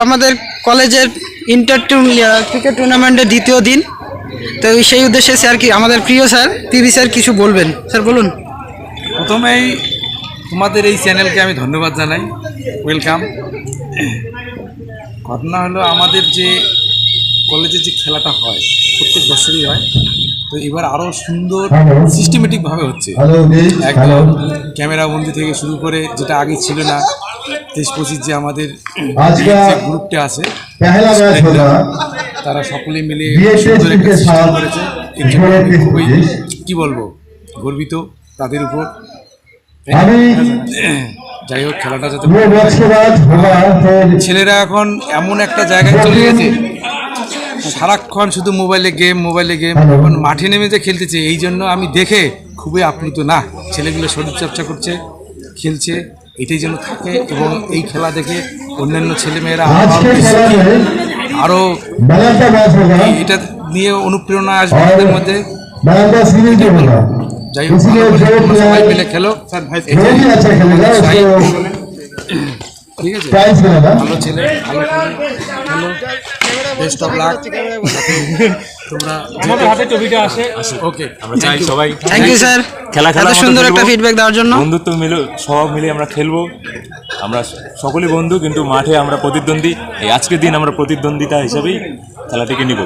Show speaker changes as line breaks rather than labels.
আমাদের কলেজের inter cricket টুর্নামেন্টের দ্বিতীয় দিন। তো সেই উদ্দেশ্যে স্যার কি আমাদের প্রিয় স্যার পিবি স্যার কিছু বলবেন। স্যার বলুন।
প্রথমেই তোমাদের এই চ্যানেলকে আমি ধন্যবাদ জানাই, ওয়েলকাম। ঘটনা হলো আমাদের যে কলেজে যে খেলাটা হয় প্রত্যেক বছরই হয়, তো এবার আরও সুন্দর সিস্টেমেটিকভাবে হচ্ছে। একদম ক্যামেরা বন্দি থেকে শুরু করে যেটা আগে ছিল না, 23-25 যে আমাদের গ্রুপটা আছে তারা সকলে মিলে সুন্দর একটা সিস্টেম করেছে। এর জন্য আমি খুবই কী বলবো, গর্বিত তাদের উপর। যাই হোক, খেলাটা যাতে ছেলেরা এখন এমন একটা জায়গায় চলে গেছে, সারাক্ষণ শুধু মোবাইলে গেম। এখন মাঠে নেমে যে খেলতেছে, এই জন্য আমি দেখে খুবই আপ্লুত। না, ছেলেগুলো শরীরচর্চা করছে, খেলছে, এটাই যেন থাকে। এবং এই খেলা দেখে অন্যান্য ছেলেমেয়েরা আরও এটা নিয়ে অনুপ্রেরণা আসবে তাদের মধ্যে। যাই হোক, সবাই মিলে খেলো। ঠিক আছে, ভালো ছেলে, ভালো খেলো, বেস্ট অফ লাক। তোমরা
আমাদের হাতে ছবিটা আসে।
ওকে,
আমরা চাই সবাই
থ্যাংক ইউ স্যার, এত সুন্দর একটা ফিডব্যাক দেওয়ার জন্য।
বন্ধুত্ব মিলে সব মিলে আমরা খেলবো। আমরা সকলেই বন্ধু, কিন্তু মাঠে আমরা প্রতিদ্বন্দ্বী। এই আজকের দিন আমরা প্রতিদ্বন্দ্বিতা হিসাবেই খেলাটিকে নিব।